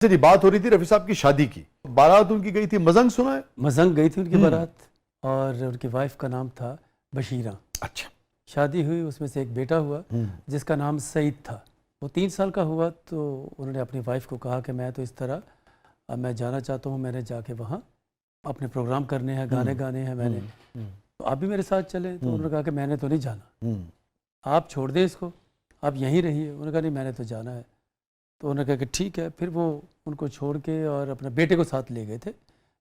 چلیے بات ہو رہی تھی رفیع صاحب کی شادی کی، بارات ان کی گئی تھی مزنگ، سنا ہے؟ مزنگ گئی تھی ان کی بارات، اور ان کی وائف کا نام تھا بشیرہ۔ اچھا، شادی ہوئی، اس میں سے ایک بیٹا ہوا جس کا نام سعید تھا۔ وہ 3 سال کا ہوا تو انہوں نے اپنی وائف کو کہا کہ میں تو اس طرح میں جانا چاہتا ہوں، میں نے جا کے وہاں اپنے پروگرام کرنے ہیں، گانے گانے ہیں میں نے، تو آپ بھی میرے ساتھ چلیں۔ تو انہوں نے کہا کہ میں نے تو نہیں جانا، آپ چھوڑ دیں اس کو، آپ یہیں رہیے۔ انہوں نے کہا نہیں میں نے تو جانا ہے۔ تو انہوں نے کہا کہ ٹھیک ہے۔ پھر وہ ان کو چھوڑ کے اور اپنے بیٹے کو ساتھ لے گئے تھے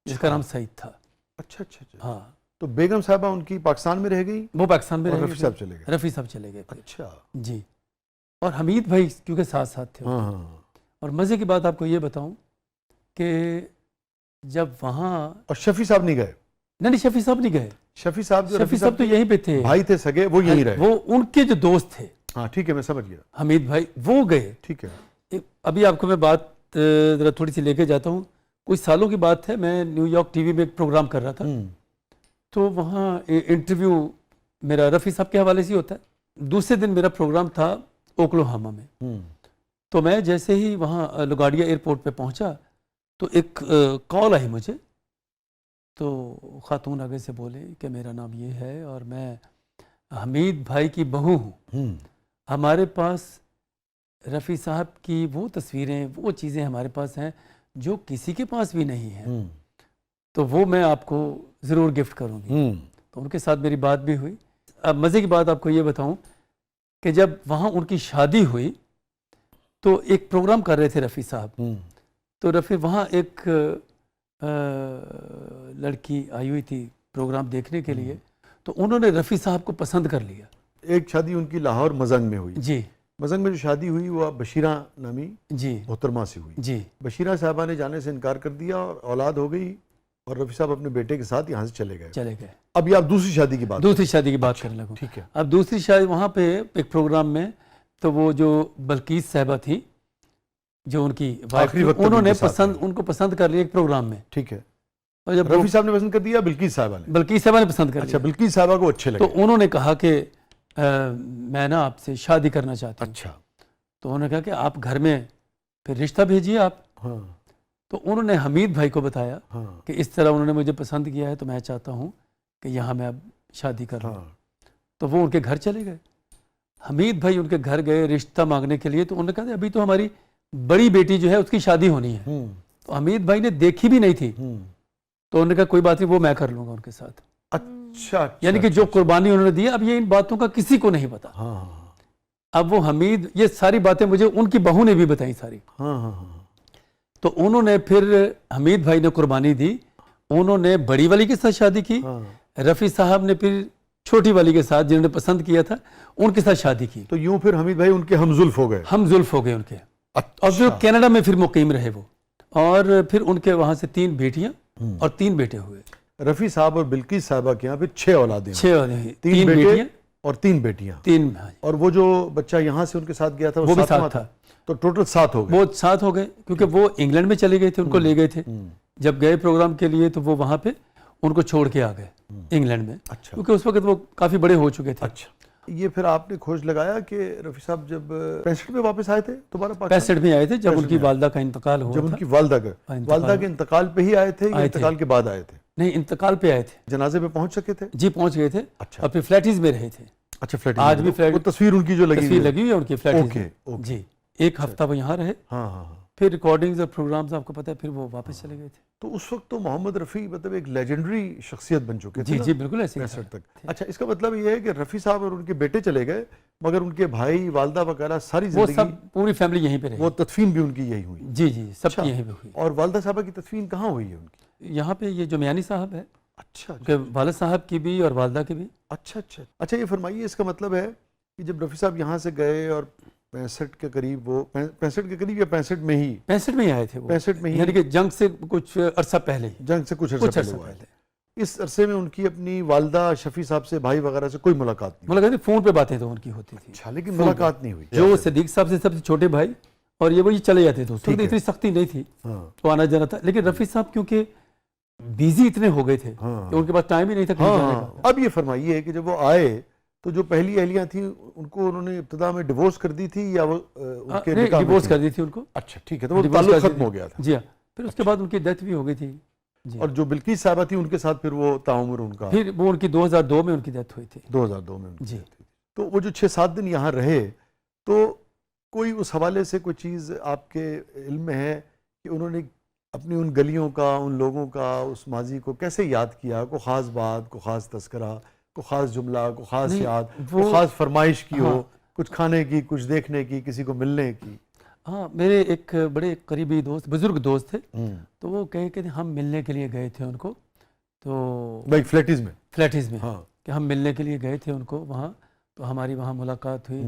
جس کا نام سعید تھا۔ اچھا اچھا اچھا، ہاں، تو بیگم صاحبہ ان کی پاکستان میں رہ گئی، وہ پاکستان میں اور رہ رفیع صاحب چلے گئے۔ رفیع صاحب چلے گئے پھر۔ اچھا، جی، اور حمید بھائی کیونکہ ساتھ ساتھ تھے۔ ہاں ہاں، اور مزے کی بات آپ کو یہ بتاؤں کہ جب وہاں اور شفیع صاحب نہیں گئے؟ نہیں، شفیع صاحب نہیں گئے۔ شفیع صاحب جو شفیع صاحب تو یہیں پہ تھے، بھائی تھے سگے، وہ یہیں رہے۔ وہ ان کے جو دوست تھے، ہاں ٹھیک ہے، میں سمجھ گیا، حمید بھائی، وہ گئے۔ ٹھیک ہے۔ ابھی آپ کو میں بات ذرا تھوڑی سی لے کے جاتا ہوں۔ کچھ سالوں کی بات ہے، میں نیو یارک ٹی وی میں ایک پروگرام کر رہا تھا، تو وہاں انٹرویو میرا رفیع صاحب کے حوالے سے ہوتا ہے۔ دوسرے دن میرا پروگرام تھا اوکلاہوما میں، تو میں جیسے ہی وہاں لگاڈیا ایئرپورٹ پہ پہنچا تو ایک کال آئی مجھے، تو خاتون آگے سے بولے کہ میرا نام یہ ہے اور میں حمید بھائی کی بہو ہوں، ہمارے پاس رفیع صاحب کی وہ تصویریں، وہ چیزیں ہمارے پاس ہیں جو کسی کے پاس بھی نہیں ہیں، تو وہ میں آپ کو ضرور گفٹ کروں گی۔ تو ان کے ساتھ میری بات بھی ہوئی۔ اب مزے کی بات آپ کو یہ بتاؤں کہ جب وہاں ان کی شادی ہوئی تو ایک پروگرام کر رہے تھے رفیع صاحب، تو رفیع وہاں ایک لڑکی آئی ہوئی تھی پروگرام دیکھنے کے لیے، تو انہوں نے رفیع صاحب کو پسند کر لیا۔ ایک شادی ان کی لاہور مزنگ میں ہوئی۔ جی، مزنگ میں جو شادی ہوئی وہ بشیرہ نامی جی، محترمہ سے ہوئی۔ جی، بشیرہ صاحبہ نے جانے سے انکار کر دیا اور اولاد ہو گئی، اور رفیع صاحب اپنے بیٹے کے ساتھ یہاں سے چلے گئے۔ اب یہ آپ دوسری شادی کی بات، دوسری شادی کی بات کرنے لگوں۔ ٹھیک ہے۔ اب دوسری شادی وہاں پہ ایک پروگرام میں، تو وہ جو بلقیس صاحبہ تھی جو ان کی وائف تھی، انہوں نے ان کو پسند کر لیا ایک پروگرام میں۔ ٹھیک ہے، اور جب رفیع صاحب نے پسند کر دیا، بلقیس صاحبہ نے؟ بلقیس صاحبہ نے پسند کر لیا۔ اچھا، بلقیس صاحبہ کو اچھے لگے، تو انہوں نے کہا کہ میں نا آپ سے شادی کرنا چاہتی ہوں۔ اچھا، تو انہوں نے کہا کہ آپ گھر میں پھر رشتہ بھیجیے آپ۔ ہاں تو انہوں نے حمید بھائی کو بتایا ہاں کہ اس طرح انہوں نے مجھے پسند کیا ہے، تو میں چاہتا ہوں کہ یہاں میں اب شادی کر لوں۔ ہاں، تو وہ ان کے گھر چلے گئے۔ حمید بھائی ان کے گھر گئے رشتہ مانگنے کے لیے، تو انہوں نے کہا ابھی تو ہماری بڑی بیٹی جو ہے اس کی شادی ہونی ہے۔ تو حمید بھائی نے دیکھی بھی نہیں تھی، تو انہوں نے کہا کوئی بات نہیں، وہ میں کر لوں گا ان کے ساتھ۔ اچھا، یعنی کہ جو قربانی انہوں نے دی، اب یہ ان باتوں کا کسی کو نہیں پتا۔ ہاں اب وہ حمید، یہ ساری باتیں مجھے ان کی بہو نے بھی بتائیں ساری۔ ہاں ہاں، تو انہوں نے پھر حمید بھائی نے قربانی دی، انہوں نے بڑی والی کے ساتھ شادی کی، رفیع صاحب نے پھر چھوٹی والی کے ساتھ جنہوں نے پسند کیا تھا ان کے ساتھ شادی کی۔ تو یوں پھر حمید بھائی ان کے ہم زلف ہو گئے؟ ہم زلف ہو گئے ان کے، اور پھر کینیڈا میں پھر مقیم رہے وہ، اور پھر ان کے وہاں سے 3 بیٹیاں اور 3 بیٹے ہوئے۔ رفیع صاحب اور بلقیس صاحبہ کے یہاں پھر 6 اولادیں، 3 بیٹے اور 3 بیٹیاں، 3، اور وہ جو بچہ یہاں سے ان کے ساتھ گیا تھا وہ بھی ساتھ تھا۔ تو ٹوٹل 7 ہو گئے۔ وہ 7 ہو گئے، کیونکہ وہ انگلینڈ میں چلے گئے تھے، ان کو لے گئے تھے جب گئے پروگرام کے لیے، تو وہ وہاں پہ ان کو چھوڑ کے آ گئے انگلینڈ میں، کیونکہ اس وقت وہ کافی بڑے ہو چکے تھے۔ اچھا، یہ پھر آپ نے کھوج لگایا کہ رفیع صاحب جب 65 میں واپس آئے تھے دوبارہ پاکستان؟ 65 میں آئے تھے جب ان کی والدہ کا انتقال ہوا جب ان تھا۔ کی والدہ کے انتقال پہ ہی آئے تھے یا انتقال کے بعد آئے تھے؟ نہیں، انتقال پہ آئے تھے، جنازے پہ پہنچ سکے تھے؟ جی پہنچ گئے تھے، اچھا، اور پھر فلیٹیز میں رہے تھے۔ اچھا، فلیٹ آج بھی فلیٹ، وہ تصویر ان کی جو لگی ہوئی ہے ان کی فلیٹیز میں۔ جی، ایک ہفتہ وہ یہاں رہے، ہاں ہاں، پھر ریکارڈنگز اور پروگرامز آپ کو پتہ ہے پھر وہ واپس چلے گئے تھے۔ تو اس وقت تو محمد رفیع مطلب ایک لیجنڈری شخصیت بن چکے تھے۔ جی جی بالکل ایسے 65 تک۔ اچھا، اس کا مطلب یہ ہے کہ رفیع صاحب اور ان کے بیٹے چلے گئے، مگر ان کے بھائی، والدہ وغیرہ ساری وہ زندگی، سب پوری فیملی یہیں پہ رہی۔ وہ تدفین بھی ان کی یہی ہوئی؟ جی جی، سب کی یہیں پہ ہوئی۔ اور والدہ صاحبہ کی تدفین کہاں ہوئی ہے ان کی؟ یہاں پہ یہ جو میانی صاحب ہے، اچھا، کہ والد صاحب کی بھی اور والدہ کی بھی۔ اچھا اچھا اچھا، یہ فرمائیے، اس کا مطلب ہے کہ جب رفیع صاحب یہاں سے گئے اور 65 کے قریب، وہ 65 کے قریب یا 65 میں ہی؟ 65 میں ہی آئے تھے وہ، 65 میں ہی، یعنی کہ جنگ سے کچھ عرصہ پہلے، جنگ سے کچھ عرصہ پہلے۔ اس عرصے میں ان کی اپنی والدہ شفیع صاحب سے، بھائی وغیرہ سے کوئی ملاقات نہیں؟ ملاقات فون پہ باتیں تو ان کی ہوتی تھی۔ اچھا، لیکن ملاقات نہیں ہوئی؟ جو صدیق صاحب سے سب سے چھوٹے بھائی، اور یہ وہی چلے جاتے تھے، اس وقت اتنی سختی نہیں تھی تو آنا جانا تھا، لیکن رفیع صاحب کیونکہ بیزی اتنے ہو گئے تھے کہ ان کے پاس ٹائم ہی نہیں تھا کہیں جانے کا۔ اب یہ فرمائیے کہ جب وہ آئے تو جو پہلی اہلیاں تھیں ان کو انہوں نے ابتدا میں ڈیورس کر دی تھی یا وہ ان کے نکاح میں ڈیورس تھی؟ کر دی تھی ان کو. اچھا ٹھیک ہے، تو وہ ڈیورس تعلق کر دی ختم تھی. ہو گیا تھا. جی ہاں. پھر اس کے بعد ان کی ڈیتھ بھی ہو گئی تھی. جی. اور جو بلقیس صاحبہ تھی ان کے ساتھ پھر وہ تعامر ان کا پھر وہ ان کی 2002 میں ان کی ڈیتھ ہوئی تھی. 2002 میں ان کی جی. death ہوئی تھی. تو وہ جو 6-7 دن یہاں رہے تو کوئی اس حوالے سے کوئی چیز آپ کے علم میں ہے کہ انہوں نے اپنی ان گلیوں کا، ان لوگوں کا، اس ماضی کو کیسے یاد کیا؟ کوئی خاص بات، کوئی خاص تذکرہ، کوئی خاص جملہ، کوئی خاص نہیں، یاد، وہ کوئی خاص فرمائش کی ہو، ہاں. کچھ کھانے کی، کچھ دیکھنے کی، کسی کو ملنے کی؟ ہاں، میرے ایک بڑے قریبی دوست، بزرگ دوست تھے، تو وہ کہے کہ ہم ملنے کے لیے گئے تھے ان کو، تو بھائی فلیٹیز میں. فلیٹیز میں، ہاں. کہ ہم ملنے کے لیے گئے تھے ان کو وہاں، تو ہماری وہاں ملاقات ہوئی.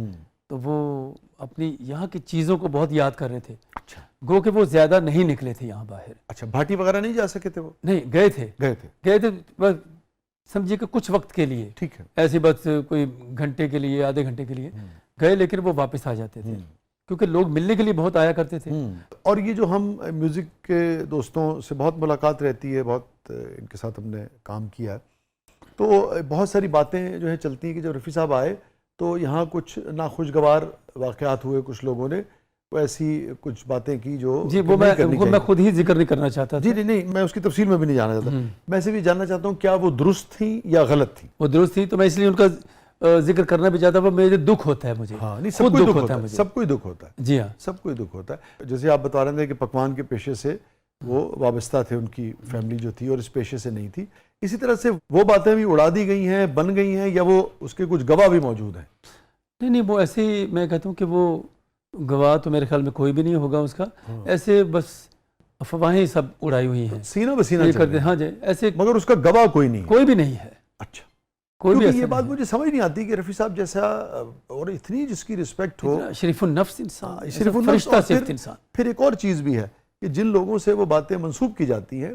تو وہ اپنی یہاں کی چیزوں کو بہت یاد کر رہے تھے. اچھا گو کہ وہ زیادہ نہیں نکلے تھے یہاں باہر. اچھا، بھاٹی وغیرہ نہیں جا سکے تھے وہ؟ نہیں، گئے تھے گئے تھے. بس سمجھیے کہ کچھ وقت کے لیے، ٹھیک ہے. ایسے بس کوئی گھنٹے کے لیے، آدھے گھنٹے کے لیے گئے، لیکن وہ واپس آ جاتے تھے کیونکہ لوگ ملنے کے لیے بہت آیا کرتے تھے. اور یہ جو ہم میوزک کے دوستوں سے بہت ملاقات رہتی ہے، بہت ان کے ساتھ ہم نے کام کیا ہے، تو بہت ساری باتیں جو ہیں چلتی ہیں کہ جب رفیع صاحب آئے تو یہاں کچھ ناخوشگوار واقعات ہوئے، کچھ لوگوں نے ایسی کچھ باتیں کی جو جی، وہ میں خود ہی ذکر نہیں کرنا چاہتا تھا. جی نہیں، میں اس کی تفصیل میں بھی نہیں جانا چاہتا. میں اسے بھی جاننا چاہتا ہوں کیا وہ درست تھیں یا غلط تھیں؟ وہ درست تھی، تو میں اس لیے ان کا ذکر کرنا بھی چاہتا ہوں. میرے دکھ ہوتا ہے مجھے. ہاں نہیں، سب کو دکھ ہوتا ہے، سب کو دکھ ہوتا ہے. جی ہاں، سب کو دکھ ہوتا ہے. جیسے آپ بتا رہے تھے کہ پکوان کے پیشے سے وہ وابستہ تھے، ان کی فیملی جو تھی، اور اس پیشے سے نہیں تھی. اسی طرح سے وہ باتیں بھی اڑا دی گئی ہیں، بن گئی ہیں، یا وہ اس کے کچھ گواہ بھی موجود ہیں؟ نہیں، وہ ایسے ہی میں کہتا ہوں کہ وہ گواہ تو میرے خیال میں کوئی بھی نہیں ہوگا اس کا. ایسے بس افواہیں سب اڑائی ہوئی ہیں، سینہ بسینہ یہ چل کرتے. رہی ہیں. ہاں جی، ایسے مگر اس کا گواہ کوئی نہیں ہے. کوئی بھی نہیں ہے. اچھا. کوئی بھی کیونکہ ایسا یہ بات نہیں ہے. مجھے سمجھ نہیں آتی کہ رفیع صاحب جیسا اور اتنی جس کی رسپیکٹ ہو، اتنا شریف النفس انسان، شریف النفس، فرشتہ اور صفت انسان. پھر ایک اور چیز بھی ہے کہ جن لوگوں سے وہ باتیں منسوب کی جاتی ہیں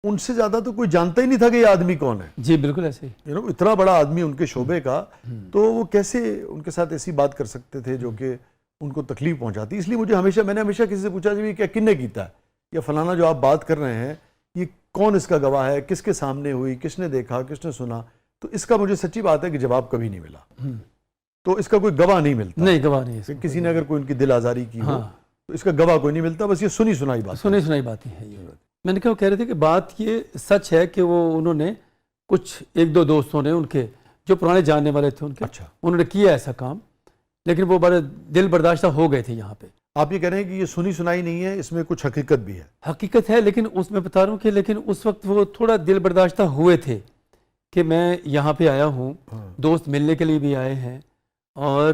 ان سے زیادہ تو کوئی جانتا ہی نہیں تھا کہ یہ آدمی کون ہے. جی بالکل ایسے ہی. اتنا بڑا آدمی ان کے شعبے کا، تو وہ کیسے ان کے ساتھ ایسی بات کر سکتے تھے جو کہ ان کو تکلیف پہنچاتی. اس لیے میں نے ہمیشہ کسی سے پوچھا کہ کیا کن نے کیتا ہے، یا فلانا جو آپ بات کر رہے ہیں یہ کون اس کا گواہ ہے، کس کے سامنے ہوئی، کس نے دیکھا، کس نے سنا. تو اس کا مجھے سچی بات ہے کہ جواب کبھی نہیں ملا. تو اس کا کوئی گواہ نہیں ملتا. نہیں، گواہ نہیں ہے. کسی نے اگر کوئی ان کی دل آزاری کی ہو تو اس کا گواہ کوئی نہیں ملتا. بس یہ سنی سنائی باتیں ہیں. میں نے کہہ رہے تھے کہ بات یہ سچ ہے کہ وہ انہوں نے کچھ ایک دو دوستوں نے ان کے جو پرانے جاننے والے تھے ان کے، اچھا، انہوں نے کیا ایسا کام، لیکن وہ بڑے دل برداشتہ ہو گئے تھے یہاں پہ. آپ یہ کہہ رہے ہیں کہ یہ سنی سنائی نہیں ہے، اس میں کچھ حقیقت بھی ہے. حقیقت ہے، لیکن اس میں بتا رہا ہوں کہ لیکن اس وقت وہ تھوڑا دل برداشتہ ہوئے تھے کہ میں یہاں پہ آیا ہوں، دوست ملنے کے لیے بھی آئے ہیں، اور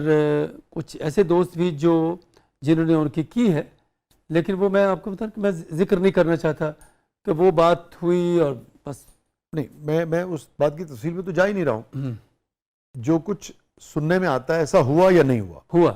کچھ ایسے دوست بھی جنہوں نے ان کی ہے، لیکن وہ میں آپ کو بتا کہ میں ذکر نہیں کرنا چاہتا کہ وہ بات ہوئی اور بس. نہیں، میں اس بات کی تفصیل میں تو جا ہی نہیں رہا ہوں. جو کچھ سننے میں آتا ہے ایسا ہوا یا نہیں ہوا؟ ہوا.